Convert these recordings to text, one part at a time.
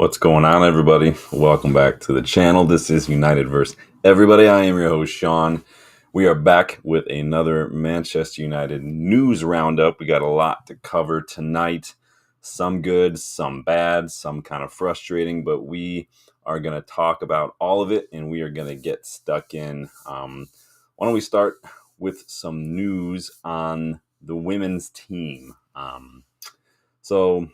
What's going on, everybody? Welcome back to the channel. This is United vs. Everybody. I am your host, Sean. We are back with another Manchester United News Roundup. We got a lot to cover tonight. Some good, some bad, some kind of frustrating, but we are going to talk about all of it, and we are going to get stuck in. Why don't we start with some news on the women's team? So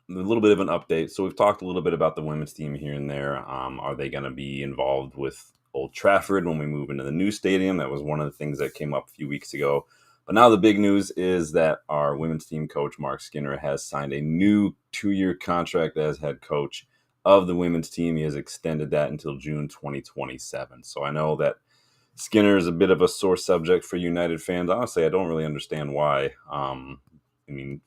a little bit of an update. So we've talked a little bit about the women's team here and there. Are they going to be involved with Old Trafford when we move into the new stadium? That was one of the things that came up a few weeks ago. But now the big news is that our women's team coach, Mark Skinner, has signed a new 2-year contract as head coach of the women's team. He has extended that until June 2027. So I know that Skinner is a bit of a sore subject for United fans. Honestly, I don't really understand why. It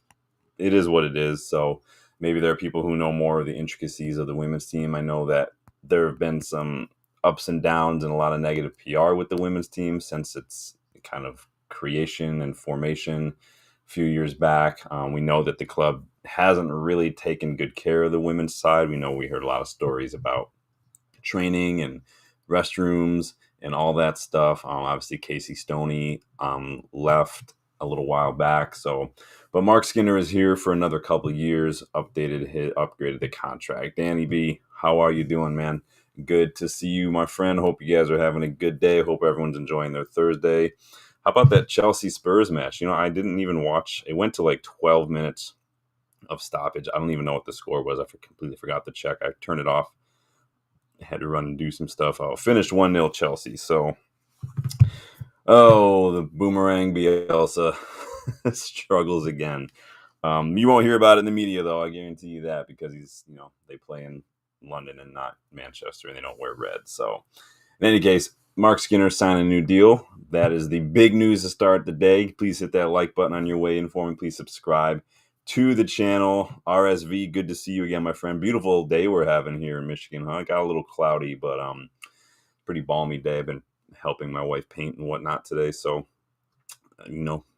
is what it is. So maybe there are people who know more of the intricacies of the women's team. I know that there have been some ups and downs and a lot of negative PR with the women's team since its kind of creation and formation a few years back. We know that the club hasn't really taken good care of the women's side. We heard a lot of stories about training and restrooms and all that stuff. Obviously, Casey Stoney left a little while back. But Mark Skinner is here for another couple of years, upgraded the contract. Danny B, how are you doing, man? Good to see you, my friend. Hope you guys are having a good day. Hope everyone's enjoying their Thursday. How about that Chelsea Spurs match? I didn't even watch. It went to like 12 minutes of stoppage. I don't even know what the score was. I completely forgot to check. I turned it off. I had to run and do some stuff. Finished 1-0 Chelsea. So, the boomerang Bielsa struggles again. You won't hear about it in the media, though. I guarantee you that, because they play in London and not Manchester, and they don't wear red. So, in any case, Mark Skinner signed a new deal. That is the big news to start the day. Please hit that like button on your way in for me. Please subscribe to the channel. RSV, good to see you again, my friend. Beautiful day we're having here in Michigan, huh? It got a little cloudy, but pretty balmy day. I've been helping my wife paint and whatnot today, so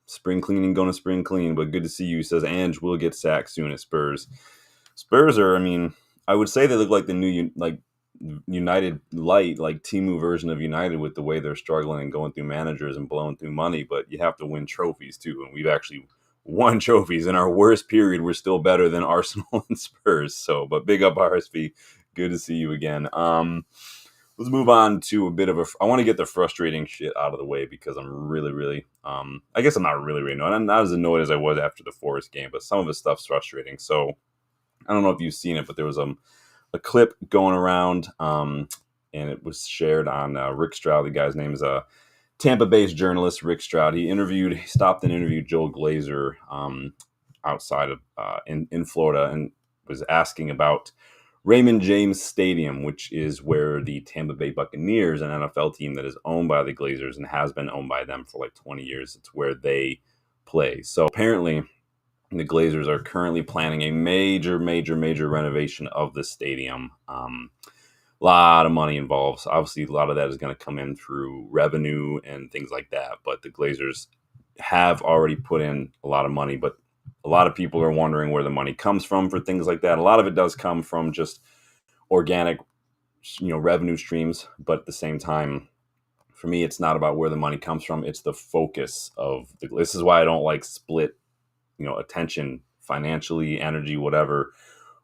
spring cleaning, going to spring clean. But good to see you. He says Ange will get sacked soon at Spurs. Spurs are, I would say they look like the new United Light, like Timu version of United, with the way they're struggling and going through managers and blowing through money. But you have to win trophies too, and we've actually won trophies. In our worst period, we're still better than Arsenal and Spurs. So, but big up RSV. Good to see you again. Let's move on to a bit of I want to get the frustrating shit out of the way, because I'm really, I guess I'm not really annoyed. I'm not as annoyed as I was after the Forest game, but some of his stuff's frustrating. So I don't know if you've seen it, but there was a clip going around, and it was shared on Rick Stroud. The guy's name is a Tampa-based journalist, Rick Stroud. He stopped and interviewed Joel Glazer outside of in Florida, and was asking about Raymond James Stadium, which is where the Tampa Bay Buccaneers, an NFL team that is owned by the Glazers and has been owned by them for like 20 years, it's where they play. So apparently the Glazers are currently planning a major renovation of the stadium. A lot of money involved. So obviously, a lot of that is going to come in through revenue and things like that. But the Glazers have already put in a lot of money. But a lot of people are wondering where the money comes from for things like that. A lot of it does come from just organic, revenue streams. But at the same time, for me, it's not about where the money comes from. It's the focus of this is why I don't like split, attention financially, energy, whatever,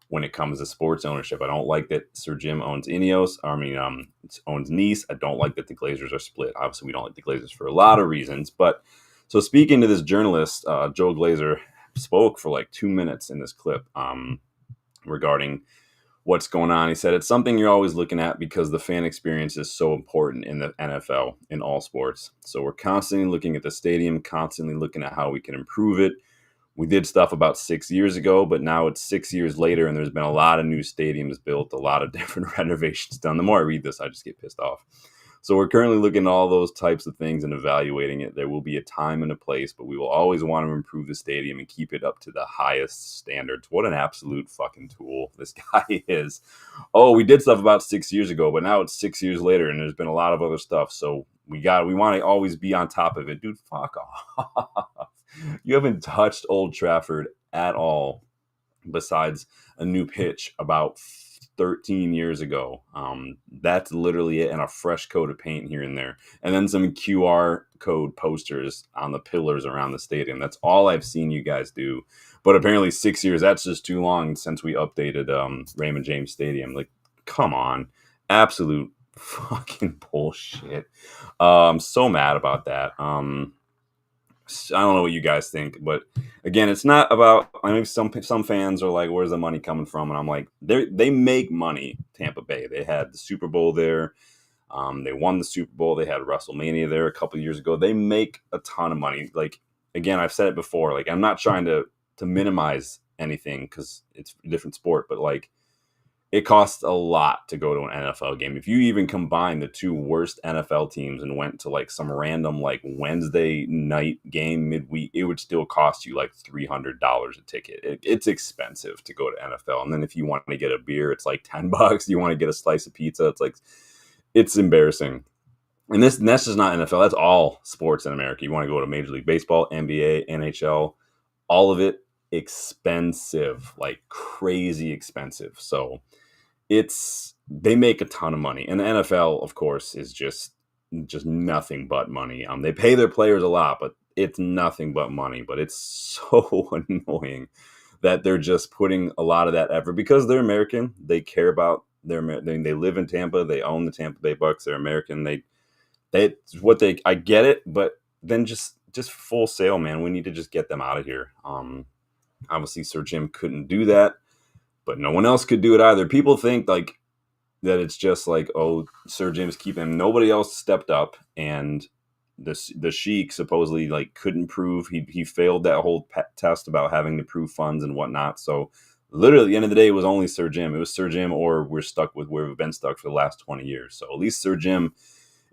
when it comes to sports ownership. I don't like that Sir Jim owns Ineos. Owns Nice. I don't like that the Glazers are split. Obviously, we don't like the Glazers for a lot of reasons. But so speaking to this journalist, Joe Glazer spoke for like 2 minutes in this clip regarding what's going on. He said, it's something you're always looking at because the fan experience is so important in the NFL, in all sports. So we're constantly looking at the stadium, constantly looking at how we can improve it. We did stuff about 6 years ago, but now it's 6 years later, and there's been a lot of new stadiums built, a lot of different renovations done. The more I read this, I just get pissed off. So we're currently looking at all those types of things and evaluating it. There will be a time and a place, but we will always want to improve the stadium and keep it up to the highest standards. What an absolute fucking tool this guy is. Oh, we did stuff about 6 years ago, but now it's 6 years later, and there's been a lot of other stuff. So we want to always be on top of it. Dude, fuck off. You haven't touched Old Trafford at all besides a new pitch about 13 years ago. That's literally it, and a fresh coat of paint here and there, and then some QR code posters on the pillars around the stadium. That's all I've seen you guys do. But apparently 6 years, that's just too long since we updated Raymond James Stadium. Like, come on. Absolute fucking bullshit. I'm so mad about that. I don't know what you guys think, but again, it's not about. I mean, some fans are like, "Where's the money coming from?" And I'm like, they make money. Tampa Bay. They had the Super Bowl there. They won the Super Bowl. They had WrestleMania there a couple of years ago. They make a ton of money. Like, again, I've said it before. Like, I'm not trying to minimize anything because it's a different sport, but like, it costs a lot to go to an NFL game. If you even combine the two worst NFL teams and went to like some random like Wednesday night game midweek, it would still cost you like $300 a ticket. It's expensive to go to NFL. And then if you want to get a beer, it's like $10. You want to get a slice of pizza, it's like, it's embarrassing. And that's just not NFL. That's all sports in America. You want to go to Major League Baseball, NBA, NHL, all of it expensive, like crazy expensive. So they make a ton of money, and the NFL, of course, is just nothing but money. They pay their players a lot, but it's nothing but money. But it's so annoying that they're just putting a lot of that effort because they're American. They care about they live in Tampa. They own the Tampa Bay Bucks. They're American. I get it, but then just full sail, man. We need to just get them out of here. Obviously, Sir Jim couldn't do that, but no one else could do it either. People think like that it's just like, oh, Sir Jim's keeping him. Nobody else stepped up, and the Sheik supposedly like couldn't prove he failed that whole test about having to prove funds and whatnot. So literally, at the end of the day, it was only Sir Jim. It was Sir Jim, or we're stuck with where we've been stuck for the last 20 years. So at least Sir Jim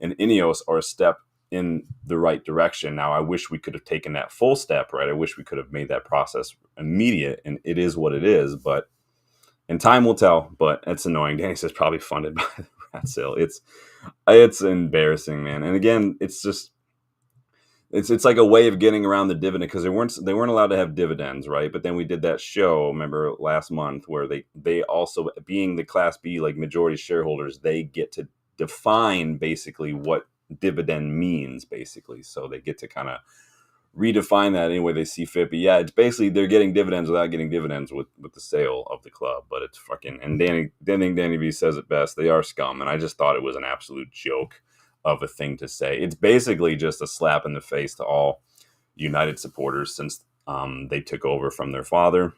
and Ineos are a step in the right direction. Now, I wish we could have taken that full step, right? I wish we could have made that process immediate, and it is what it is, but and time will tell. But it's annoying. Danny says probably funded by the rat sale. It's embarrassing, man. And again, it's just it's like a way of getting around the dividend because they weren't allowed to have dividends, right? But then we did that show, remember last month, where they also, being the Class B like majority shareholders, they get to define basically what dividend means, basically. So they get to kind of redefine that any way they see fit. But yeah, it's basically they're getting dividends without getting dividends with the sale of the club. But it's fucking, and Danny B says it best, they are scum. And I just thought it was an absolute joke of a thing to say. It's basically just a slap in the face to all United supporters since they took over from their father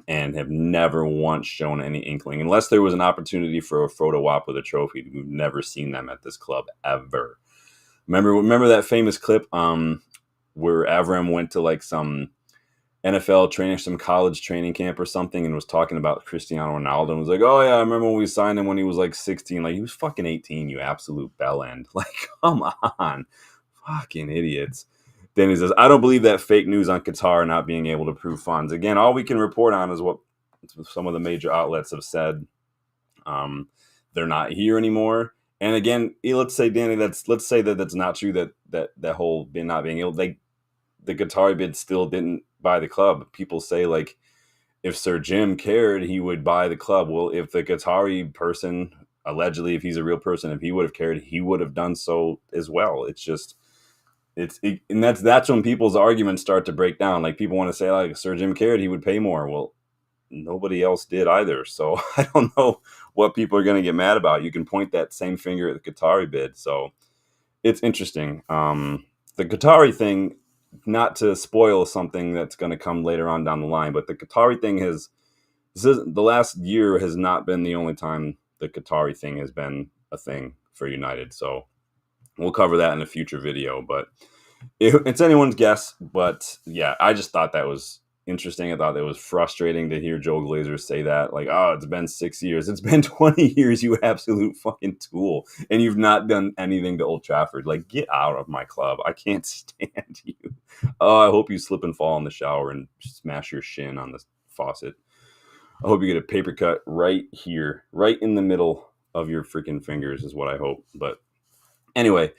and have never once shown any inkling, unless there was an opportunity for a photo op with a trophy. We've never seen them at this club ever. Remember that famous clip where Avram went to like some NFL training, some college training camp or something, and was talking about Cristiano Ronaldo and was like, oh yeah, I remember when we signed him when he was like 16. Like, he was fucking 18, you absolute bell end. Like, come on. Fucking idiots. Then he says, I don't believe that fake news on Qatar not being able to prove funds. Again, all we can report on is what some of the major outlets have said. They're not here anymore. And again, let's say, Danny, let's say that that's not true, that whole not being able, the Qatari bid still didn't buy the club. People say, like, if Sir Jim cared, he would buy the club. Well, if the Qatari person, allegedly, if he's a real person, if he would have cared, he would have done so as well. It's just, and that's when people's arguments start to break down. Like, people want to say, like, if Sir Jim cared, he would pay more. Well, nobody else did either. So I don't know what people are going to get mad about. You can point that same finger at the Qatari bid. So it's interesting. The Qatari thing, not to spoil something that's going to come later on down the line, but the Qatari thing the last year has not been the only time the Qatari thing has been a thing for United. So we'll cover that in a future video, but it's anyone's guess. But yeah, I just thought that was interesting. I thought it was frustrating to hear Joe Glazer say that, like, oh, it's been 6 years. It's been 20 years, you absolute fucking tool. And you've not done anything to Old Trafford. Like, get out of my club. I can't stand you. Oh, I hope you slip and fall in the shower and smash your shin on the faucet. I hope you get a paper cut right here, right in the middle of your freaking fingers is what I hope. But anyway,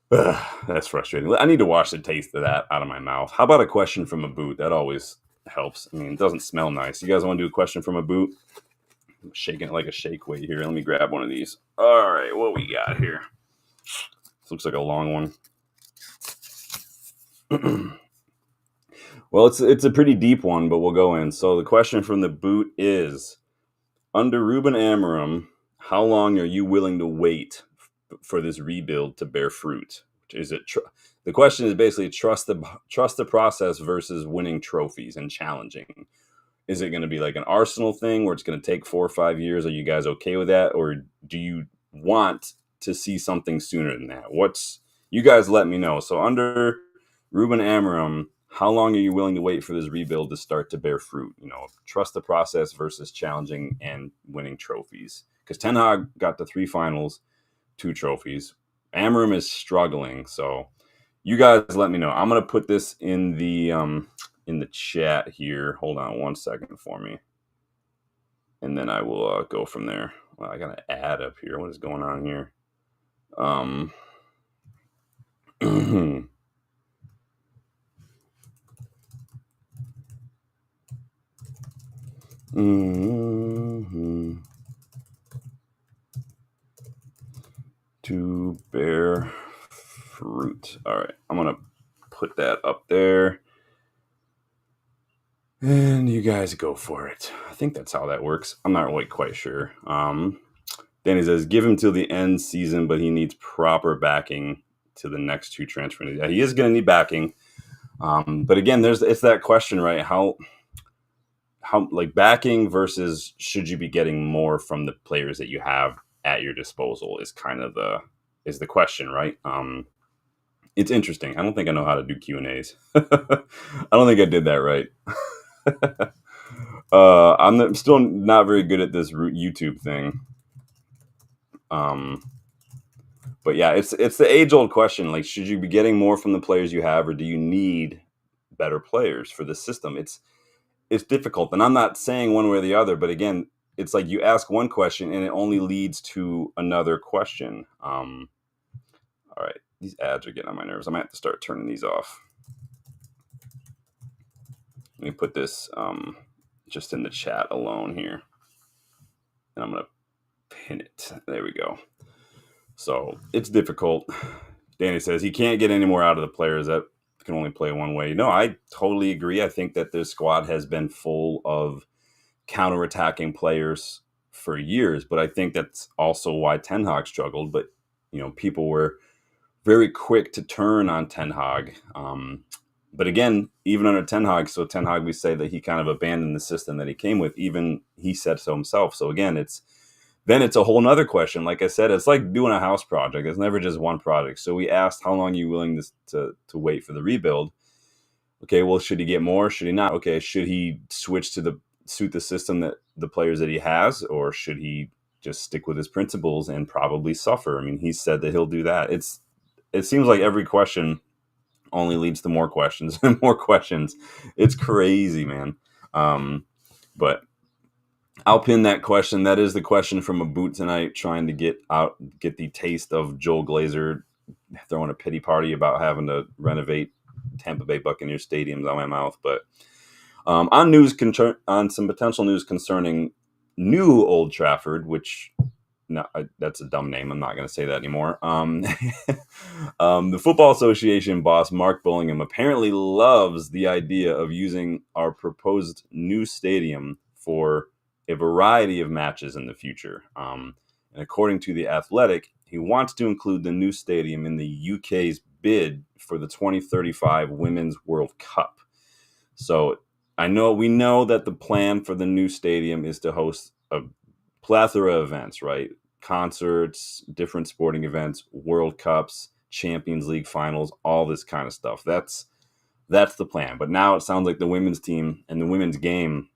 that's frustrating. I need to wash the taste of that out of my mouth. How about a question from a boot? That always helps. I mean, it doesn't smell nice. You guys want to do a question from a boot? I'm shaking it like a shake weight here. Let me grab one of these. All right, what we got here? This looks like a long one. Well, it's a pretty deep one, but we'll go in. So the question from the boot is, under Ruben Amorim, how long are you willing to wait for this rebuild to bear fruit? Is it the question is basically trust the process versus winning trophies and challenging. Is it going to be like an Arsenal thing where it's going to take 4 or 5 years? Are you guys okay with that, or do you want to see something sooner than that? You guys let me know. So under Ruben Amorim, how long are you willing to wait for this rebuild to start to bear fruit? Trust the process versus challenging and winning trophies. Because Ten Hag got to 3 finals, 2 trophies. Amorim is struggling. So you guys let me know. I'm going to put this in the chat here. Hold on 1 second for me. And then I will go from there. Well, I got to add up here. What is going on here? To bear fruit. All right, I'm going to put that up there. And you guys go for it. I think that's how that works. I'm not really quite sure. Danny says, give him till the end season, but he needs proper backing to the next 2 transfers. Yeah, he is going to need backing. But again, it's that question, right? How like backing versus should you be getting more from the players that you have at your disposal is kind of the question, right? It's interesting. I don't think I know how to do Q&As. I don't think I did that right. I'm still not very good at this YouTube thing. But yeah, it's the age-old question. Like, should you be getting more from the players you have, or do you need better players for the system? It's difficult, and I'm not saying one way or the other. But again, it's like you ask one question, and it only leads to another question. All right, these ads are getting on my nerves. I might have to start turning these off. Let me put this just in the chat alone here, and I'm gonna pin it. There we go. So it's difficult. Danny says he can't get any more out of the players that can only play one way. No, I totally agree. I think that this squad has been full of counterattacking players for years, but I think that's also why Ten Hag struggled. But people were very quick to turn on Ten Hag. But again, even under Ten Hag, we say that he kind of abandoned the system that he came with. Even he said so himself. So again, it's a whole nother question. Like I said, it's like doing a house project. It's never just one project. So we asked, how long are you willing to wait for the rebuild? Okay, well, should he get more? Should he not? Okay, should he switch to suit the system that the players that he has, or should he just stick with his principles and probably suffer? I mean, he said that he'll do that. It seems like every question only leads to more questions and more questions. It's crazy, man. But I'll pin that question. That is the question from a boot tonight, trying to get the taste of Joel Glazer throwing a pity party about having to renovate Tampa Bay Buccaneers stadiums on my mouth. But on some potential news concerning new Old Trafford, which that's a dumb name. I'm not going to say that anymore. The Football Association boss, Mark Bullingham, apparently loves the idea of using our proposed new stadium for a variety of matches in the future. And according to The Athletic, he wants to include the new stadium in the UK's bid for the 2035 Women's World Cup. So we know that the plan for the new stadium is to host a plethora of events, right? Concerts, different sporting events, World Cups, Champions League finals, all this kind of stuff. That's the plan. But now it sounds like the women's team and the women's game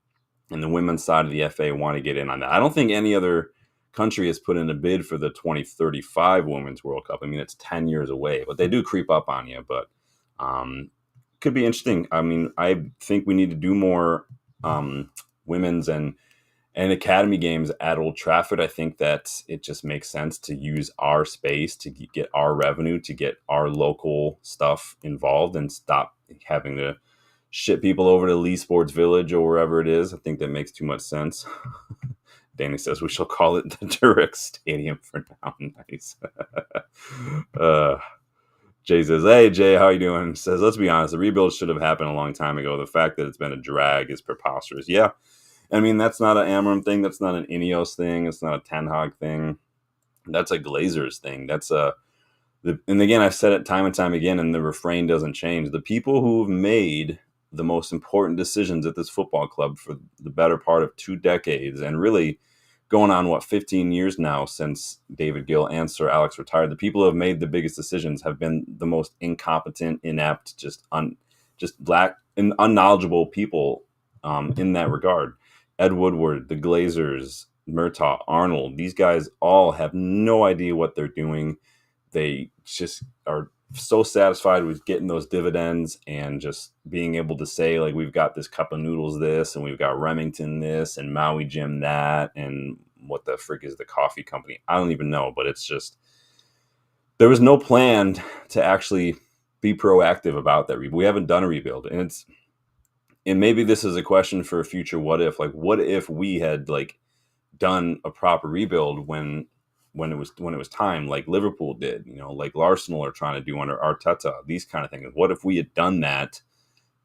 and the women's side of the FA want to get in on that. I don't think any other country has put in a bid for the 2035 Women's World Cup. I mean, it's 10 years away, but they do creep up on you. But could be interesting. I mean, I think we need to do more women's and academy games at Old Trafford. I think that it just makes sense to use our space to get our revenue, to get our local stuff involved, and stop having to ship people over to Lee Sports Village or wherever it is. I think that makes too much sense. Danny says we shall call it the Turek Stadium for now. Nice. Jay says, hey, Jay, how you doing? He says, let's be honest, the rebuild should have happened a long time ago. The fact that it's been a drag is preposterous. Yeah, I mean, that's not an Amorim thing. That's not an Ineos thing. It's not a Ten Hag thing. That's a Glazers thing. And again, I've said it time and time again, and the refrain doesn't change. The people who have made the most important decisions at this football club for the better part of 2 decades, and really going on, 15 years now since David Gill and Sir Alex retired, the people who have made the biggest decisions have been the most incompetent, inept, just black and unknowledgeable people in that regard. Ed Woodward, the Glazers, Murtaugh, Arnold, these guys all have no idea what they're doing. They just are so satisfied with getting those dividends and just being able to say, like, we've got this cup of noodles this, and we've got Remington this, and Maui Jim that, and what the frick is the coffee company? I don't even know, but it's just, there was no plan to actually be proactive about that rebuild. We haven't done a rebuild, and maybe this is a question for a future what if. Like, what if we had done a proper rebuild when it was time, like Liverpool did, like Arsenal are trying to do under Arteta, these kind of things. What if we had done that?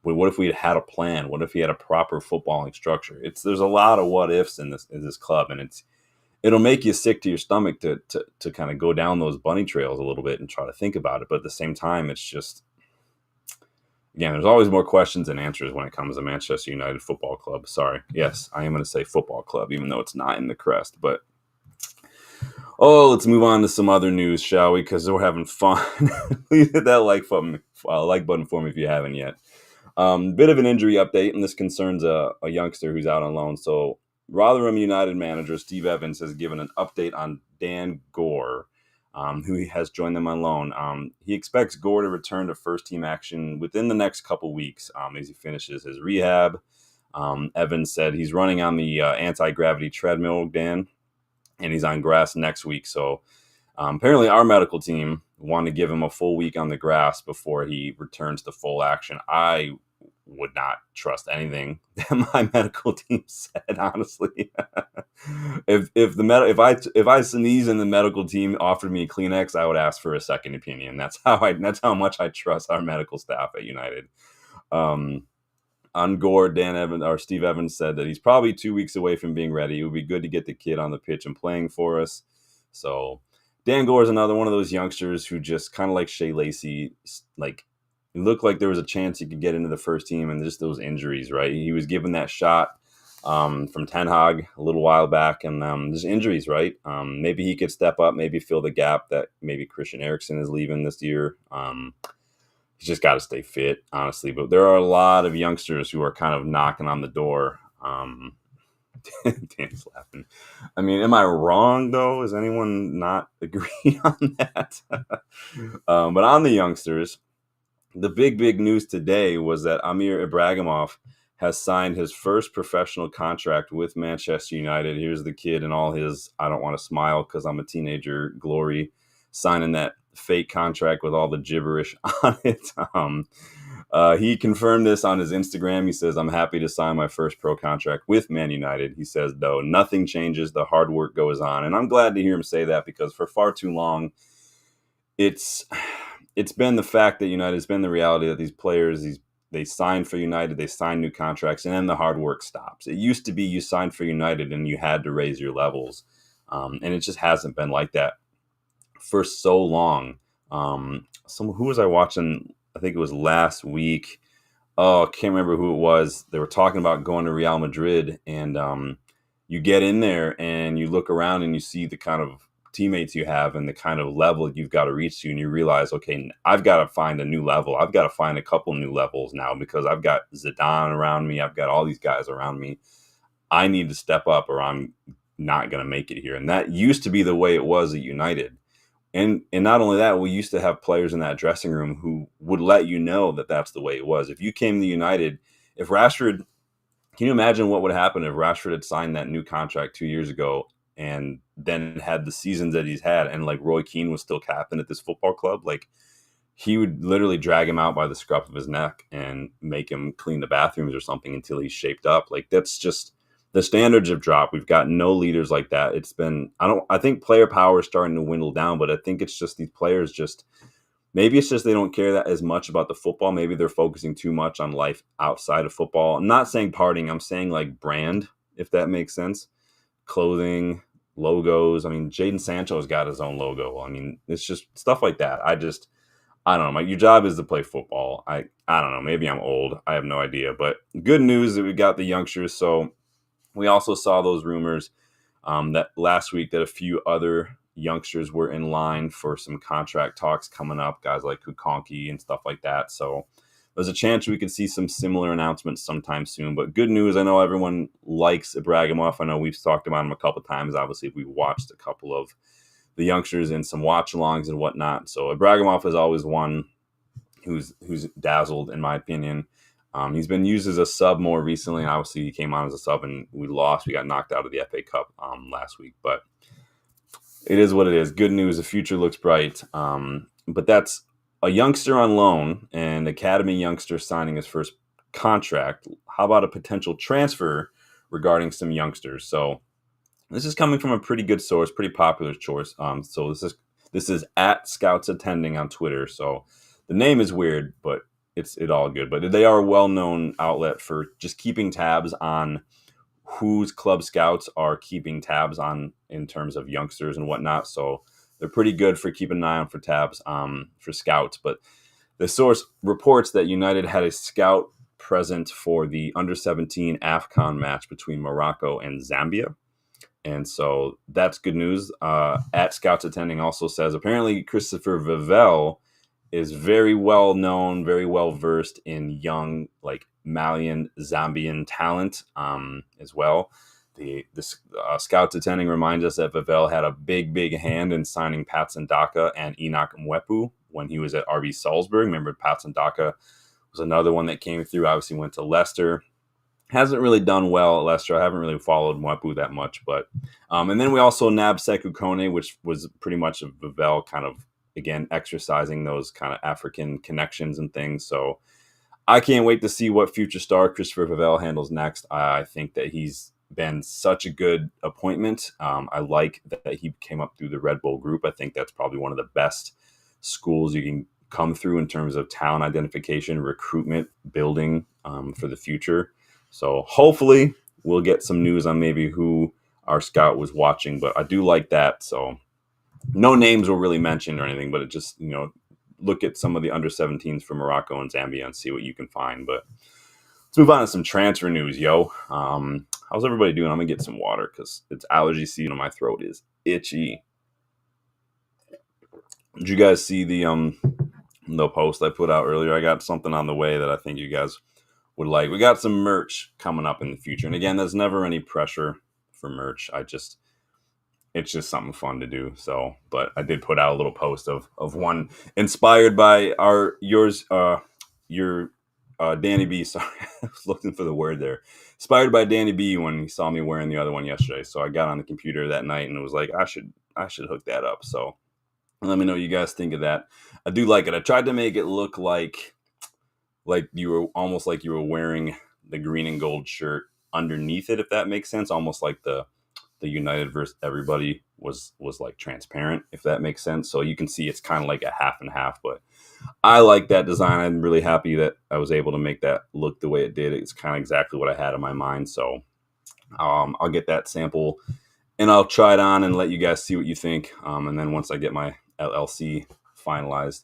What if we had a plan? What if we had a proper footballing structure? There's a lot of what ifs in this club, and it'll make you sick to your stomach to kind of go down those bunny trails a little bit and try to think about it. But at the same time, it's just, again, there's always more questions than answers when it comes to Manchester United Football Club. Sorry. Yes, I am going to say football club, even though it's not in the crest. But, let's move on to some other news, shall we? Because we're having fun. Please hit that like button for me if you haven't yet. Bit of an injury update, and this concerns a youngster who's out on loan. So Rotherham United manager Steve Evans has given an update on Dan Gore, who has joined them on loan. He expects Gore to return to first-team action within the next couple weeks as he finishes his rehab. Evans said he's running on the anti-gravity treadmill, Dan, and he's on grass next week. So apparently our medical team wanted to give him a full week on the grass before he returns to full action. I would not trust anything that my medical team said, honestly. if I sneeze and the medical team offered me a Kleenex, I would ask for a second opinion. That's how much I trust our medical staff at United. On Gore, Steve Evans said that he's probably 2 weeks away from being ready. It would be good to get the kid on the pitch and playing for us. So Dan Gore is another one of those youngsters who just kind of like Shea Lacey, it looked like there was a chance he could get into the first team, and just those injuries, right? He was given that shot from Ten Hag a little while back, and there's injuries, right? Maybe he could step up, maybe fill the gap that maybe Christian Eriksen is leaving this year. He's just got to stay fit, honestly. But there are a lot of youngsters who are kind of knocking on the door. Dan's laughing. I mean, am I wrong, though? Is anyone not agreeing on that? But on the youngsters, the big news today was that Amir Ibrahimov has signed his first professional contract with Manchester United. Here's the kid in all his I don't want to smile because I'm a teenager glory, signing that fake contract with all the gibberish on it. He confirmed this on his Instagram. He says, I'm happy to sign my first pro contract with Man United. He says, though, nothing changes. The hard work goes on. And I'm glad to hear him say that, because for far too long, it's been the fact that United, has been the reality that these players, they sign for United, they sign new contracts, and then the hard work stops. It used to be you signed for United and you had to raise your levels. And it just hasn't been like that for so long. Who was I watching? I think it was last week. Oh, I can't remember who it was. They were talking about going to Real Madrid, and you get in there and you look around and you see the kind of teammates you have and the kind of level you've got to reach to, and you realize, okay, I've got to find a new level. I've got to find a couple new levels now, because I've got Zidane around me. I've got all these guys around me. I need to step up or I'm not going to make it here. And that used to be the way it was at United. And not only that, we used to have players in that dressing room who would let you know that that's the way it was. If you came to United, if Rashford, can you imagine what would happen if Rashford had signed that new contract 2 years ago and then had the seasons that he's had, and like Roy Keane was still captain at this football club? Like, he would literally drag him out by the scruff of his neck and make him clean the bathrooms or something until he's shaped up. Like, that's just, the standards have dropped. We've got no leaders like that. It's been, I think player power is starting to dwindle down, but I think it's just these players just, maybe it's just they don't care that as much about the football. Maybe they're focusing too much on life outside of football. I'm not saying partying. I'm saying like brand, if that makes sense. Clothing, logos. I mean, Jadon Sancho's got his own logo. I mean, it's just stuff like that. I don't know. Your job is to play football. I don't know. Maybe I'm old. I have no idea. But good news that we got the youngsters. So we also saw those rumors that last week that a few other youngsters were in line for some contract talks coming up. Guys like Kukonki and stuff like that. So there's a chance we could see some similar announcements sometime soon. But good news. I know everyone likes Ibrahimov. I know we've talked about him a couple of times. Obviously, we watched a couple of the youngsters in some watch-alongs and whatnot. So Ibrahimov is always one who's dazzled, in my opinion. He's been used as a sub more recently, and obviously he came on as a sub, and we lost. We got knocked out of the FA Cup last week, but it is what it is. Good news. The future looks bright. But that's a youngster on loan and academy youngster signing his first contract. How about a potential transfer regarding some youngsters? So this is coming from a pretty good source, pretty popular source. So this is at Scouts Attending on Twitter. So the name is weird, but it's all good. But they are a well-known outlet for just keeping tabs on whose club scouts are keeping tabs on in terms of youngsters and whatnot. So they're pretty good for keeping an eye on for tabs for scouts. But the source reports that United had a scout present for the under-17 AFCON match between Morocco and Zambia. And so that's good news. At Scouts Attending also says apparently Christopher Vivell is very well known, very well versed in young, like Malian, Zambian talent as well. The Scouts Attending reminds us that Vivell had a big hand in signing Patson Daka and Enoch Mwepu when he was at RB Salzburg. Remember, Patson Daka was another one that came through, obviously went to Leicester. Hasn't really done well at Leicester. I haven't really followed Mwepu that much, but and then we also nabbed Sekou Kone, which was pretty much a Vivell kind of, again, exercising those kind of African connections and things. So I can't wait to see what future star Christopher Vivell handles next. I think that he's been such a good appointment. I like that he came up through the Red Bull group. I think that's probably one of the best schools you can come through in terms of talent identification, recruitment, building for the future. So hopefully we'll get some news on maybe who our scout was watching, but I do like that. So no names were really mentioned or anything, but it just, look at some of the under 17s from Morocco and Zambia and see what you can find. But let's move on to some transfer news, yo. How's everybody doing? I'm gonna get some water because it's allergy season and my throat is itchy. Did you guys see the post I put out earlier? I got something on the way that I think you guys would like. We got some merch coming up in the future. And again, there's never any pressure for merch. It's just something fun to do. So, but I did put out a little post of one inspired by your Danny B. Sorry, I was looking for the word there. Inspired by Danny B when he saw me wearing the other one yesterday. So I got on the computer that night and it was like, I should hook that up. So let me know what you guys think of that. I do like it. I tried to make it look like you were almost like you were wearing the green and gold shirt underneath it, if that makes sense. Almost like the United versus everybody was like transparent, if that makes sense. So you can see it's kind of like a half and half, but I like that design. I'm really happy that I was able to make that look the way it did. It's kind of exactly what I had in my mind. So I'll get that sample and I'll try it on and let you guys see what you think. And then once I get my LLC finalized,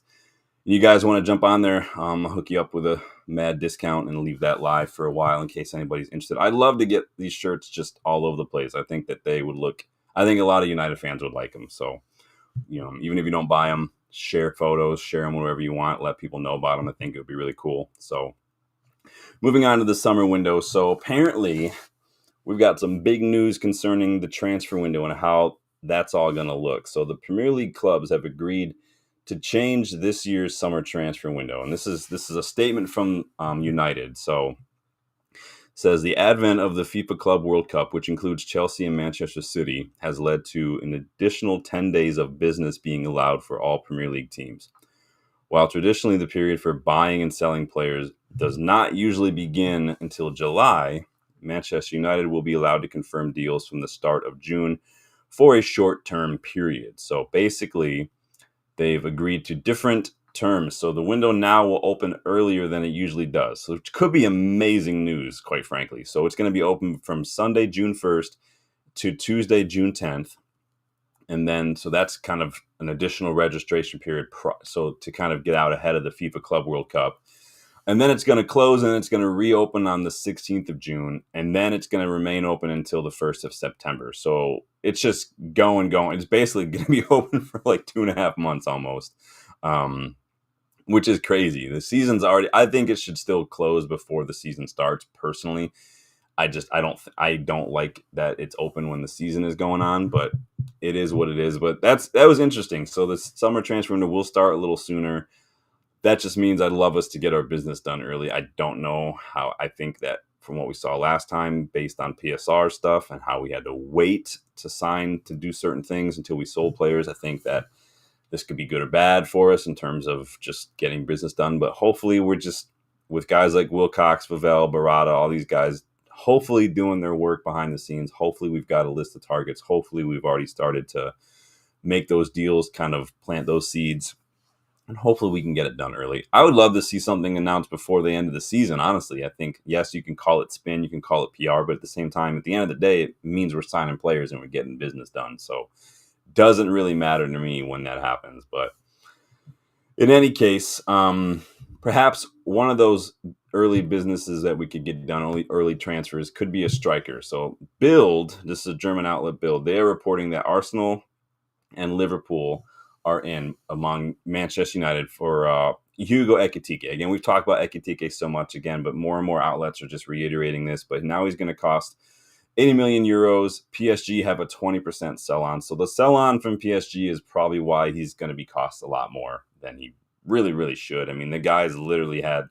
you guys want to jump on there, I'll hook you up with a mad discount and leave that live for a while in case anybody's interested. I'd love to get these shirts just all over the place. I think that they would look, I think a lot of United fans would like them. So, even if you don't buy them, share photos, share them wherever you want, let people know about them. I think it would be really cool. So moving on to the summer window. So apparently we've got some big news concerning the transfer window and how that's all going to look. So the Premier League clubs have agreed to change this year's summer transfer window. And this is a statement from United. So it says the advent of the FIFA Club World Cup, which includes Chelsea and Manchester City, has led to an additional 10 days of business being allowed for all Premier League teams. While traditionally the period for buying and selling players does not usually begin until July, Manchester United will be allowed to confirm deals from the start of June for a short-term period. So basically, they've agreed to different terms. So the window now will open earlier than it usually does. So it could be amazing news, quite frankly. So it's going to be open from Sunday, June 1st to Tuesday, June 10th. And then, so that's kind of an additional registration period. So to kind of get out ahead of the FIFA Club World Cup. And then it's going to close and it's going to reopen on the 16th of June. And then it's going to remain open until the 1st of September. So it's just going. It's basically going to be open for like 2.5 months almost, which is crazy. The season's already, I think it should still close before the season starts personally. I don't like that it's open when the season is going on, but it is what it is. But that was interesting. So the summer transfer window will start a little sooner. That just means I'd love us to get our business done early. I don't know how. I think that from what we saw last time, based on PSR stuff and how we had to wait to sign to do certain things until we sold players, I think that this could be good or bad for us in terms of just getting business done. But hopefully we're just, with guys like Wilcox, Vavell, Barada, all these guys, hopefully doing their work behind the scenes. Hopefully we've got a list of targets. Hopefully we've already started to make those deals, kind of plant those seeds, and hopefully we can get it done early. I would love to see something announced before the end of the season, honestly. I think, yes, you can call it spin, you can call it PR, but at the same time, at the end of the day, it means we're signing players and we're getting business done. So it doesn't really matter to me when that happens. But in any case, perhaps one of those early businesses that we could get done, early transfers, could be a striker. So Bild, this is a German outlet, Bild, they are reporting that Arsenal and Liverpool are in among Manchester United for Hugo Ekitike. Again, we've talked about Ekitike so much again, but more and more outlets are just reiterating this. But now he's going to cost 80 million euros. PSG have a 20% sell-on. So the sell-on from PSG is probably why he's going to be cost a lot more than he really, really should. I mean, the guy's literally had,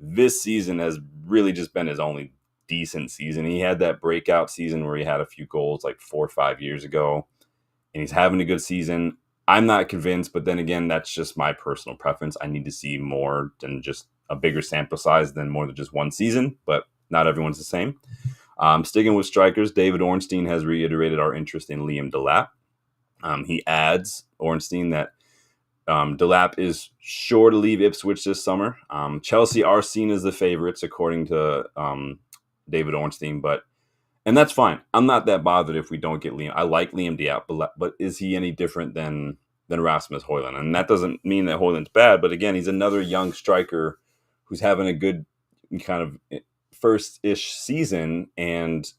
this season has really just been his only decent season. He had that breakout season where he had a few goals like 4 or 5 years ago, and he's having a good season. I'm not convinced, but then again, that's just my personal preference. I need to see more than just a bigger sample size than more than just one season, but not everyone's the same. Sticking with strikers, David Ornstein has reiterated our interest in Liam Delap. He adds, Ornstein, that Delap is sure to leave Ipswich this summer. Chelsea are seen as the favorites, according to David Ornstein, and that's fine. I'm not that bothered if we don't get Liam. I like Liam Delap, but is he any different than Rasmus Højlund? And that doesn't mean that Højlund's bad, but again, he's another young striker who's having a good kind of first-ish season, and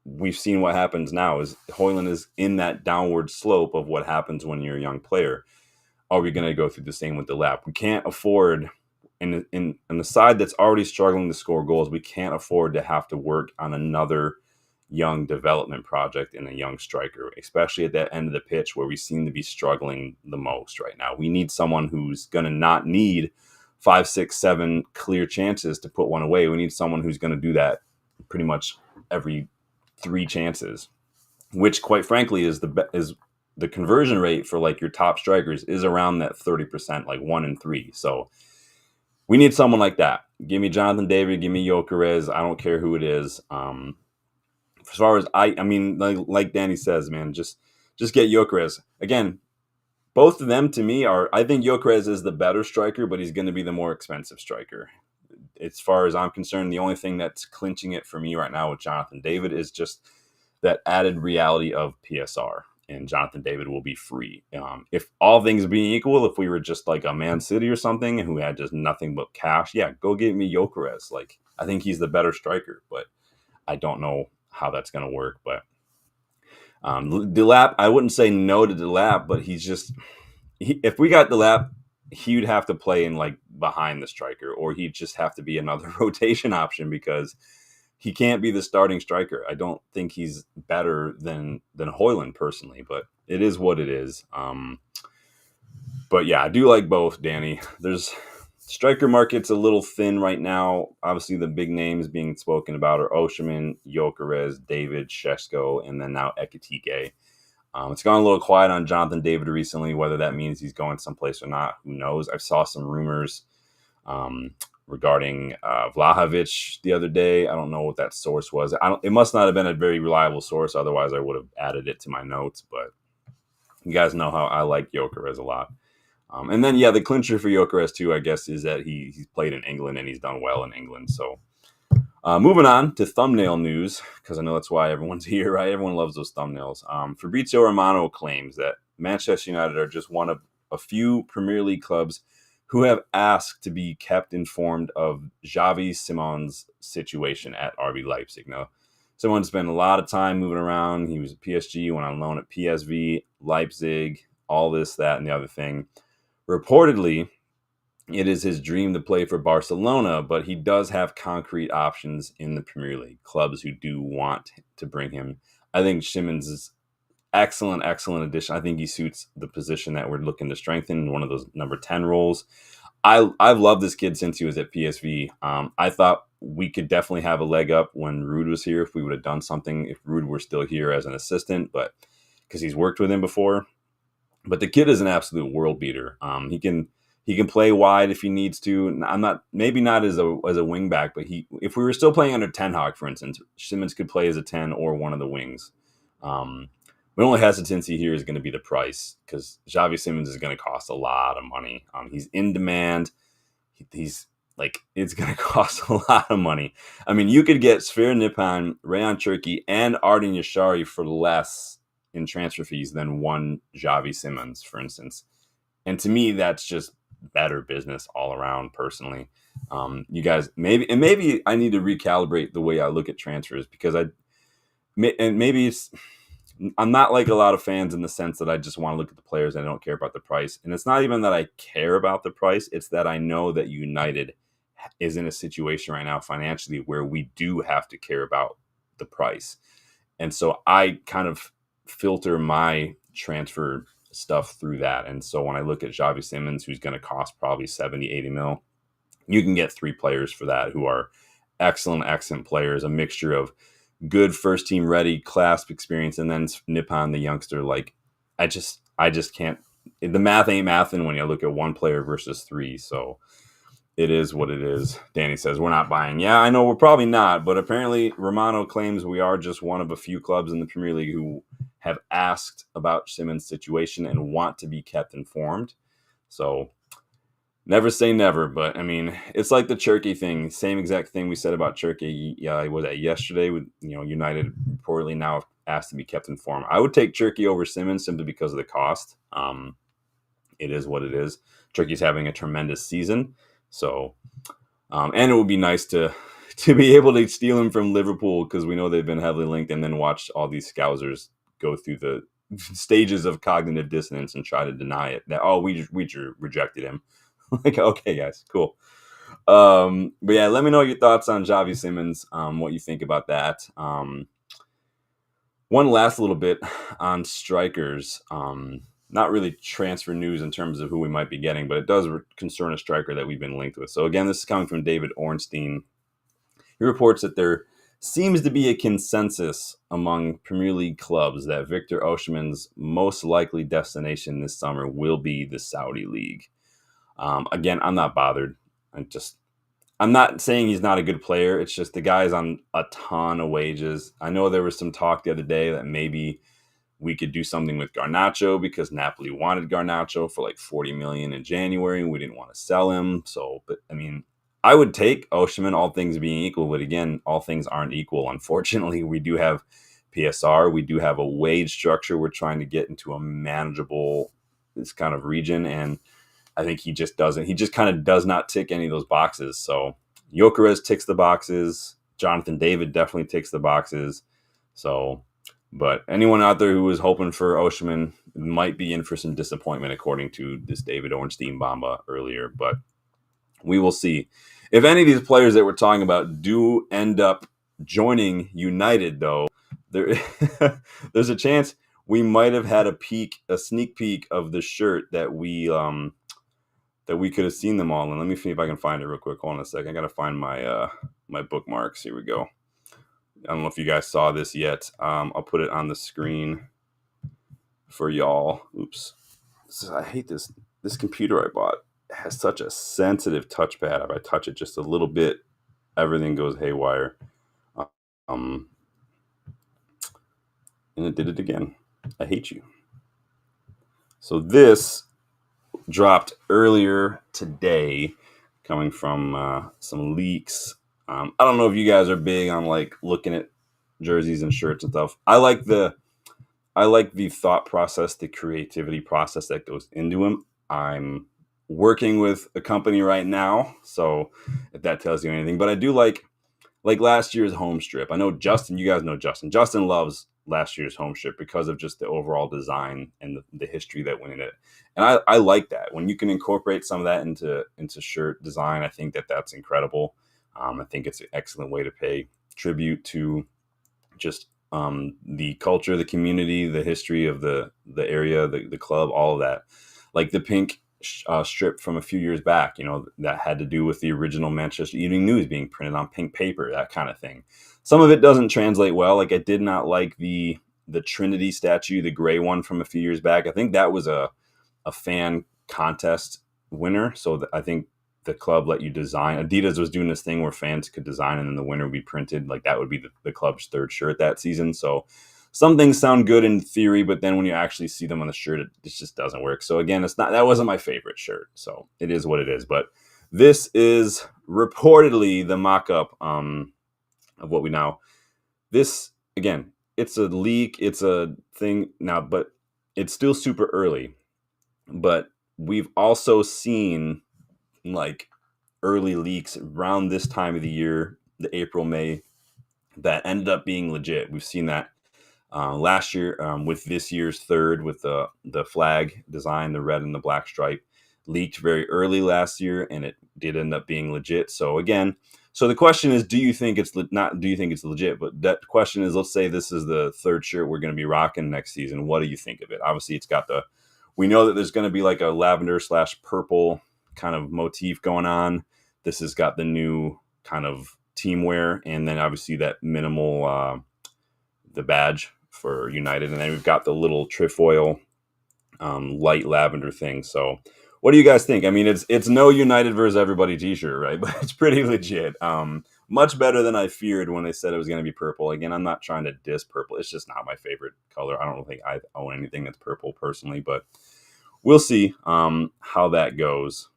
we've seen what happens now is Højlund is in that downward slope of what happens when you're a young player. Are we going to go through the same with Delap? We can't afford, in the side that's already struggling to score goals, we can't afford to have to work on another young development project in a young striker, especially at that end of the pitch where we seem to be struggling the most right now. We need someone who's going to not need 5, 6, 7 clear chances to put one away. We need someone who's going to do that pretty much every 3 chances, which quite frankly is the conversion rate for like your top strikers is around that 30%, like 1 in 3. So we need someone like that. Give me Jonathan David, give me Gyökeres. I don't care who it is. As far as I mean, like Danny says, man, just get Gyökeres. Again, both of them to me are, I think Gyökeres is the better striker, but he's going to be the more expensive striker. As far as I'm concerned, the only thing that's clinching it for me right now with Jonathan David is just that added reality of PSR. And Jonathan David will be free. If all things being equal, if we were just like a Man City or something who had just nothing but cash, yeah, go get me Gyökeres. Like, I think he's the better striker, but I don't know how that's going to work. But Delap, I wouldn't say no to Delap, but he's just, if we got Delap, he would have to play in like behind the striker, or he'd just have to be another rotation option because he can't be the starting striker. I don't think he's better than Højlund personally, but it is what it is. But yeah, I do like both, Danny. There's striker market's a little thin right now. Obviously, the big names being spoken about are Osimhen, Gyökeres, David, Šeško, and then now Ekitike. It's gone a little quiet on Jonathan David recently. Whether that means he's going someplace or not, who knows? I saw some rumors um, regarding Vlahovic the other day. I don't know what that source was. It must not have been a very reliable source. Otherwise, I would have added it to my notes. But you guys know how I like Gyökeres a lot. And then, yeah, the clincher for Gyökeres, too, I guess, is that he's played in England and he's done well in England. So moving on to thumbnail news, because I know that's why everyone's here, right? Everyone loves those thumbnails. Fabrizio Romano claims that Manchester United are just one of a few Premier League clubs who have asked to be kept informed of Xavi Simons' situation at RB Leipzig. Now, someone spent a lot of time moving around. He was at PSG, went on loan at PSV, Leipzig, all this, that, and the other thing. Reportedly, it is his dream to play for Barcelona, but he does have concrete options in the Premier League, clubs who do want to bring him. I think Simons is excellent addition. I think he suits the position that we're looking to strengthen, one of those number 10 roles. I've loved this kid since he was at PSV. I thought we could definitely have a leg up when Ruud was here if we would have done something, if Ruud were still here as an assistant, but because he's worked with him before. But the kid is an absolute world beater. He can play wide if he needs to. I'm not, maybe not as a wing back, but if we were still playing under Ten Hag, for instance, Simons could play as a 10 or one of the wings. My only hesitancy here is going to be the price, because Xavi Simons is going to cost a lot of money. He's in demand. He's like, it's going to cost a lot of money. I mean, you could get Sfir Nipan, Rayan Cherki, and Arden Yashari for less in transfer fees than one Xavi Simons, for instance. And to me, that's just better business all around, personally. You guys, maybe I need to recalibrate the way I look at transfers, because I'm not like a lot of fans in the sense that I just want to look at the players and I don't care about the price. And it's not even that I care about the price. It's that I know that United is in a situation right now financially where we do have to care about the price. And so I kind of filter my transfer stuff through that. And so when I look at Xavi Simons, who's going to cost probably 70, 80 mil, you can get 3 players for that who are excellent players, a mixture of good first team ready, clasp experience, and then Nippon, the youngster. Like, I just can't. The math ain't mathing when you look at one player versus 3. So it is what it is. Danny says we're not buying. Yeah, I know we're probably not, but apparently Romano claims we are just one of a few clubs in the Premier League who have asked about Simons' situation and want to be kept informed. So never say never, but I mean, it's like the Cherki thing. Same exact thing we said about Cherki. Yeah, was that yesterday with United reportedly now asked to be kept informed. I would take Cherki over Simons simply because of the cost. It is what it is. Cherki's having a tremendous season, so and it would be nice to be able to steal him from Liverpool, because we know they've been heavily linked, and then watch all these Scousers go through the stages of cognitive dissonance and try to deny it. That we rejected him. Like, okay, guys, cool. But yeah, let me know your thoughts on Xavi Simons, what you think about that. One last little bit on strikers. Not really transfer news in terms of who we might be getting, but it does concern a striker that we've been linked with. So again, this is coming from David Ornstein. He reports that there seems to be a consensus among Premier League clubs that Victor Osimhen's most likely destination this summer will be the Saudi League. Again, I'm not bothered. I'm not saying he's not a good player. It's just the guy's on a ton of wages. I know there was some talk the other day that maybe we could do something with Garnacho, because Napoli wanted Garnacho for like 40 million in January, and we didn't want to sell him. So, but I mean, I would take Osimhen, all things being equal. But again, all things aren't equal. Unfortunately, we do have PSR. We do have a wage structure. We're trying to get into a manageable this kind of region, and I think he just doesn't. He just kind of does not tick any of those boxes. So Gyökeres ticks the boxes. Jonathan David definitely ticks the boxes. So, but anyone out there who was hoping for Osimhen might be in for some disappointment, according to this David Ornstein Bamba earlier. But we will see. If any of these players that we're talking about do end up joining United, though, there's a chance we might have had a sneak peek of the shirt that we could have seen them all in. Let me see if I can find it real quick. Hold on a second. I got to find my my bookmarks. Here we go. I don't know if you guys saw this yet. I'll put it on the screen. for y'all. Oops. I hate this. This computer I bought has such a sensitive touchpad. If I touch it just a little bit, everything goes haywire. Um, and it did it again. I hate you. So this dropped earlier today, coming from some leaks. I don't know if you guys are big on like looking at jerseys and shirts and stuff. I like the thought process, the creativity process that goes into them. I'm working with a company right now, so if that tells you anything, but I do like last year's home strip. I know Justin, you guys know Justin. Justin loves last year's home strip because of just the overall design and the history that went in it. And I like that. When you can incorporate some of that into shirt design, I think that that's incredible. I think it's an excellent way to pay tribute to just the culture, the community, the history of the area, the club, all of that. Like the pink strip from a few years back, that had to do with the original Manchester Evening News being printed on pink paper, that kind of thing. Some of it doesn't translate well. Like I did not like the Trinity statue, the gray one from a few years back. I think that was a fan contest winner. So I think the club let you design. Adidas was doing this thing where fans could design and then the winner would be printed. Like that would be the club's third shirt that season. So some things sound good in theory, but then when you actually see them on the shirt, it just doesn't work. So again, that wasn't my favorite shirt. So it is what it is. But this is reportedly the mock-up of what we know. This, again, it's a leak. It's a thing now, but it's still super early. But we've also seen like early leaks around this time of the year, the April, May, that ended up being legit. We've seen that last year with this year's third with the flag design, the red and the black stripe, leaked very early last year, and it did end up being legit. So again, so the question is, do you think it's not? Do you think it's legit? But that question is, let's say this is the third shirt we're going to be rocking next season. What do you think of it? Obviously, it's got we know that there's going to be like a lavender / purple kind of motif going on. This has got the new kind of team wear, and then obviously that minimal the badge for United, and then we've got the little trefoil light lavender thing. So what do you guys think? I mean, it's no United versus everybody t-shirt, right? But it's pretty legit. Much better than I feared when they said it was going to be purple. Again, I'm not trying to diss purple. It's just not my favorite color. I don't think I own anything that's purple personally, but we'll see how that goes.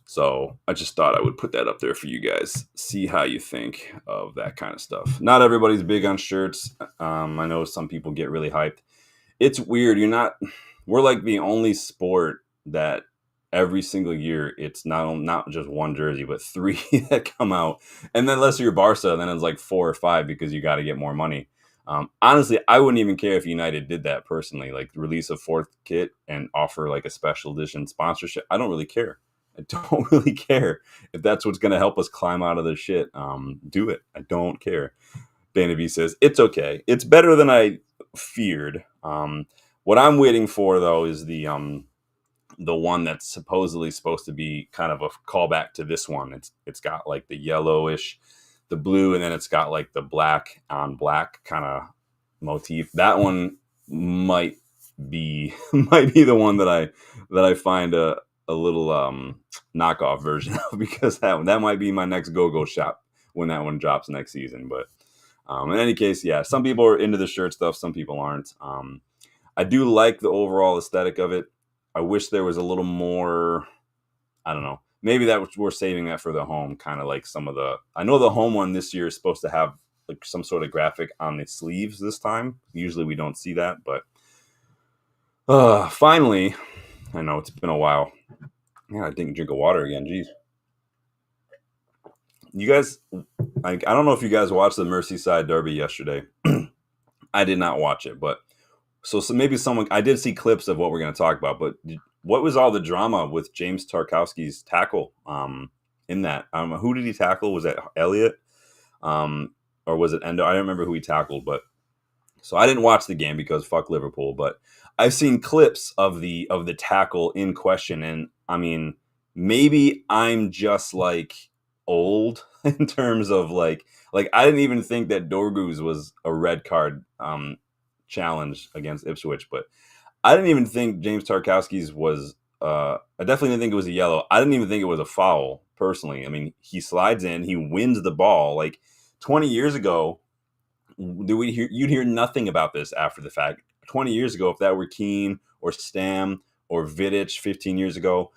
So I just thought I would put that up there for you guys. See how you think of that kind of stuff. Not everybody's big on shirts. I know some people get really hyped. It's weird. We're like the only sport that every single year it's not just one jersey, but 3 that come out. And then unless you're Barca, then it's like 4 or 5 because you got to get more money. Honestly, I wouldn't even care if United did that personally, like release a 4th kit and offer like a special edition sponsorship. I don't really care. I don't really care if that's what's going to help us climb out of this shit. Do it. I don't care. Banaby says, it's okay. It's better than I feared. What I'm waiting for, though, is the one that's supposedly supposed to be kind of a callback to this one. It's got like the yellowish, the blue, and then it's got like the black on black kind of motif. That one might be the one that I find a little knockoff version of, because that might be my next GoGoalShop when that one drops next season. But in any case, yeah, some people are into the shirt stuff, some people aren't. I do like the overall aesthetic of it. I wish there was a little more, I don't know, maybe we're saving that for the home, kind of like some of I know the home one this year is supposed to have like some sort of graphic on the sleeves this time. Usually we don't see that, but finally, I know it's been a while. Yeah, I didn't drink of water again. Jeez. You guys, I don't know if you guys watched the Merseyside Derby yesterday. I did not watch it, but so maybe I did see clips of what we're going to talk about, but what was all the drama with James Tarkowski's tackle in that? Who did he tackle? Was that Elliott? Or was it Endo? I don't remember who he tackled, but so I didn't watch the game because fuck Liverpool, but I've seen clips of the tackle in question, and I mean, maybe I'm just like old in terms of like I didn't even think that Dorgu's was a red card challenge against Ipswich, but I didn't even think James Tarkowski's was. I definitely didn't think it was a yellow. I didn't even think it was a foul, personally. I mean, he slides in, he wins the ball. Like 20 years ago, you'd hear nothing about this after the fact. 20 years ago, if that were Keane or Stam or Vidic 15 years ago,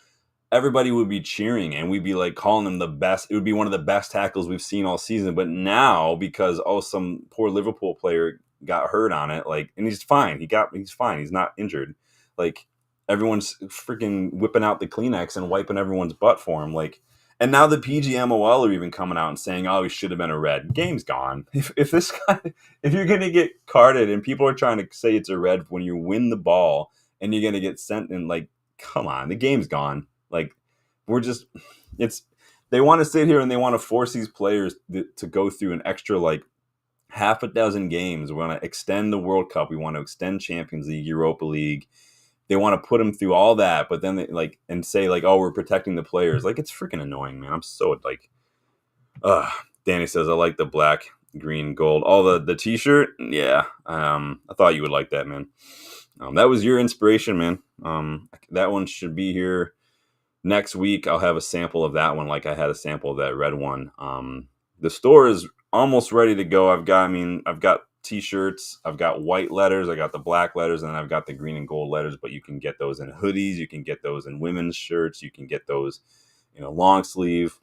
everybody would be cheering and we'd be like calling him the best. It would be one of the best tackles we've seen all season. But now, because some poor Liverpool player got hurt on it, like, and he's fine. He's fine. He's not injured. Like, everyone's freaking whipping out the Kleenex and wiping everyone's butt for him. Like, and now the PGMOL are even coming out and saying, "Oh, he should have been a red." Game's gone. If this guy, if you're gonna get carded and people are trying to say it's a red when you win the ball and you're gonna get sent in, like, come on, the game's gone. Like, they want to sit here and they want to force these players to go through an extra, like, half a dozen games. We want to extend the World Cup. We want to extend Champions League, Europa League. They want to put them through all that, but then they and say, like, "Oh, we're protecting the players." Like, it's freaking annoying, man. I'm so like, Danny says, "I like the black, green, gold." The T-shirt, yeah. I thought you would like that, man. That was your inspiration, man. That one should be here next week. I'll have a sample of that one, like I had a sample of that red one. The store is almost ready to go. I've got T-shirts, I've got white letters, I got the black letters, and then I've got the green and gold letters. But you can get those in hoodies, you can get those in women's shirts, you can get those long sleeve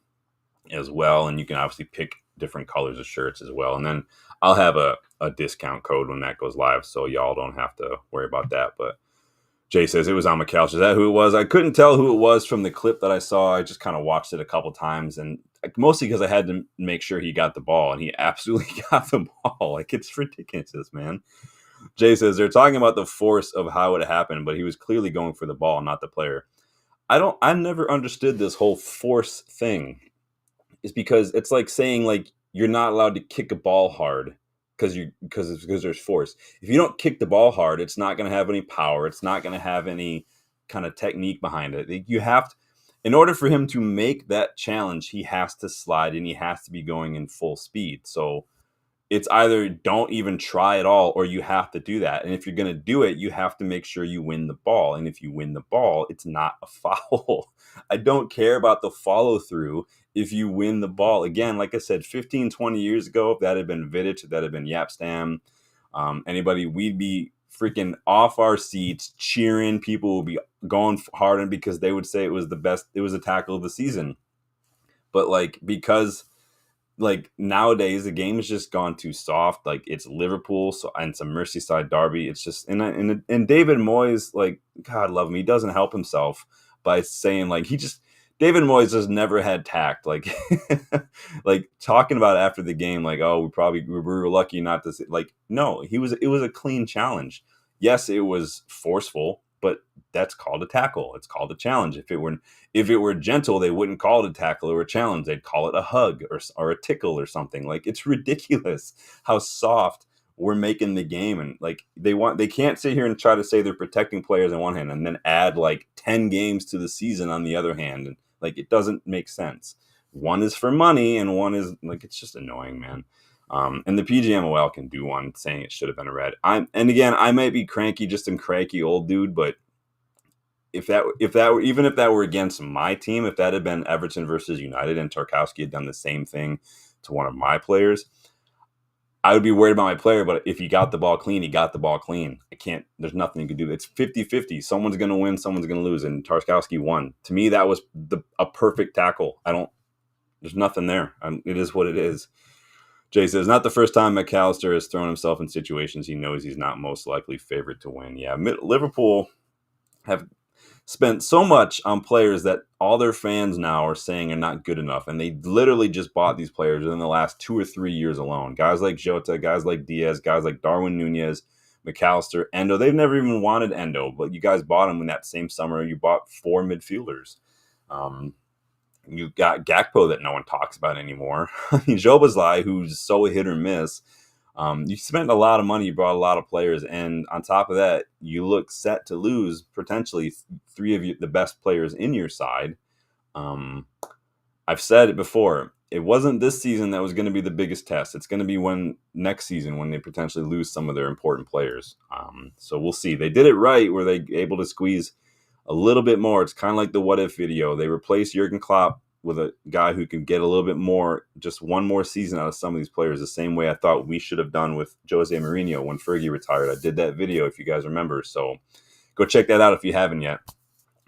as well, and you can obviously pick different colors of shirts as well. And then I'll have a discount code when that goes live, so y'all don't have to worry about that. But Jay says it was on McAllister. Is that who it was? I couldn't tell who it was from the clip that I saw. I just kind of watched it a couple times, and mostly because I had to make sure he got the ball, and he absolutely got the ball. Like, it's ridiculous, man. Jay says they're talking about the force of how it happened, but he was clearly going for the ball, not the player. I never understood this whole force thing. It's because it's like saying, like, you're not allowed to kick a ball hard because there's force. If you don't kick the ball hard, it's not going to have any power. It's not going to have any kind of technique behind it. You have to, in order for him to make that challenge, he has to slide and he has to be going in full speed. So it's either don't even try at all or you have to do that. And if you're going to do it, you have to make sure you win the ball. And if you win the ball, it's not a foul. I don't care about the follow through if you win the ball. Again, like I said, 15, 20 years ago, if that had been Vidic, if that had been Yapstam, anybody, we'd be freaking off our seats cheering. People would be going hard on because they would say it was the best. It was a tackle of the season. But because nowadays the game has just gone too soft. Like, it's Liverpool, and it's a Merseyside derby. It's just and David Moyes, like, God love him, he doesn't help himself by saying, like, David Moyes has never had tact. Like, like, talking about after the game, like, "Oh, we were lucky not to see." Like, no, it was a clean challenge. Yes, it was forceful, but that's called a tackle. It's called a challenge. If it were gentle, they wouldn't call it a tackle or a challenge. They'd call it a hug or a tickle or something. Like, it's ridiculous how soft we're making the game. And, like, they can't sit here and try to say they're protecting players on one hand and then add like 10 games to the season on the other hand. And, like, it doesn't make sense. One is for money and one is, like, it's just annoying, man. And the PGMOL can do one saying it should have been a red. And again, I might be cranky, just a cranky old dude, but if that were against my team, if that had been Everton versus United and Tarkowski had done the same thing to one of my players, I would be worried about my player. But if he got the ball clean, he got the ball clean. There's nothing you can do. It's 50-50. Someone's going to win, someone's going to lose. And Tarkowski won. To me, that was a perfect tackle. There's nothing there. It is what it is. Jay says, not the first time McAllister has thrown himself in situations he knows he's not most likely favored to win. Yeah, Liverpool have spent so much on players that all their fans now are saying are not good enough. And they literally just bought these players in the last 2 or 3 years alone. Guys like Jota, guys like Diaz, guys like Darwin Nunez, McAllister, Endo. They've never even wanted Endo, but you guys bought him in that same summer. You bought 4 midfielders. You've got Gakpo that no one talks about anymore. I mean, Jobazlai, who's so hit or miss. You spent a lot of money. You brought a lot of players. And on top of that, you look set to lose potentially 3 of the best players in your side. I've said it before. it wasn't this season that was going to be the biggest test. It's going to be next season when they potentially lose some of their important players. So we'll see. They did it right where they able to squeeze a little bit more. It's kind of like the what if video. They replaced Jurgen Klopp with a guy who can get a little bit more, just one more season out of some of these players, the same way I thought we should have done with Jose Mourinho when Fergie retired. I did that video, if you guys remember. So go check that out if you haven't yet.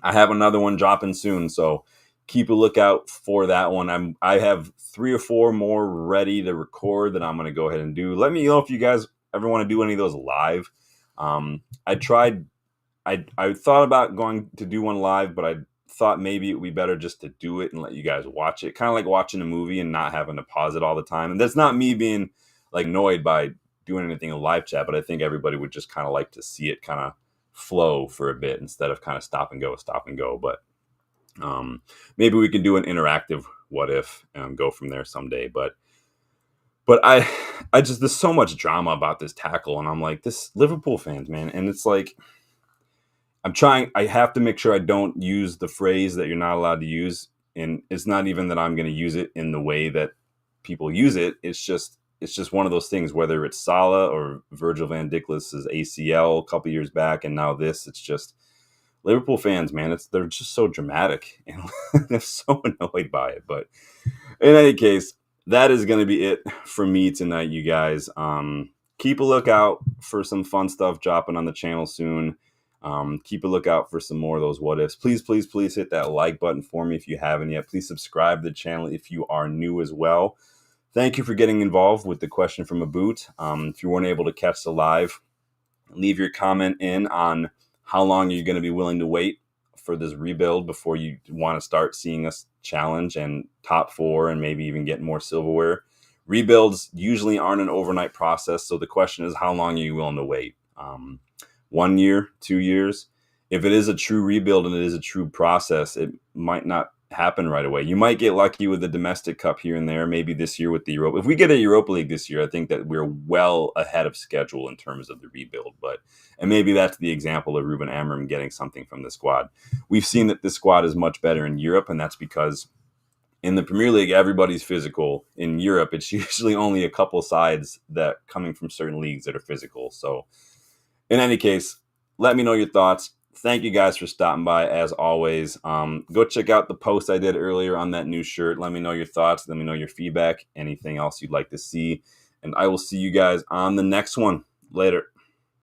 I have another one dropping soon, so keep a lookout for that one. I have 3 or 4 more ready to record that I'm going to go ahead and do. Let me know if you guys ever want to do any of those live. I thought about going to do one live, but I thought maybe it would be better just to do it and let you guys watch it. Kind of like watching a movie and not having to pause it all the time. And that's not me being like annoyed by doing anything in live chat, but I think everybody would just kind of like to see it kind of flow for a bit instead of kind of stop and go. But maybe we can do an interactive what if and go from there someday. But I just, there's so much drama about this tackle, and I'm like, this Liverpool fans, man. And it's like, I have to make sure I don't use the phrase that you're not allowed to use. And it's not even that I'm going to use it in the way that people use it. It's just one of those things, whether it's Salah or Virgil van Dijk's ACL a couple years back, and now this, it's just Liverpool fans, man. They're just so dramatic, and they're so annoyed by it. But in any case, that is going to be it for me tonight, you guys. Keep a lookout for some fun stuff dropping on the channel soon. Keep a lookout for some more of those what ifs. Please hit that like button for me if you haven't yet. Please subscribe to the channel if you are new as well. Thank you for getting involved with the question from a boot. If you weren't able to catch the live, leave your comment in on how long are you going to be willing to wait for this rebuild before you want to start seeing us challenge and top 4 and maybe even get more silverware. Rebuilds usually aren't an overnight process, so the question is, how long are you willing to wait? 1 year, 2 years? If it is a true rebuild and it is a true process, it might not happen right away. You might get lucky with the domestic cup here and there, maybe this year with the Europa. If we get a Europa League this year, I think that we're well ahead of schedule in terms of the rebuild. And maybe that's the example of Ruben Amorim getting something from the squad. We've seen that this squad is much better in Europe, and that's because in the Premier League, everybody's physical. In Europe, it's usually only a couple sides that coming from certain leagues that are physical. So in any case, let me know your thoughts. Thank you guys for stopping by, as always. Go check out the post I did earlier on that new shirt. Let me know your thoughts. Let me know your feedback. Anything else you'd like to see. And I will see you guys on the next one. Later.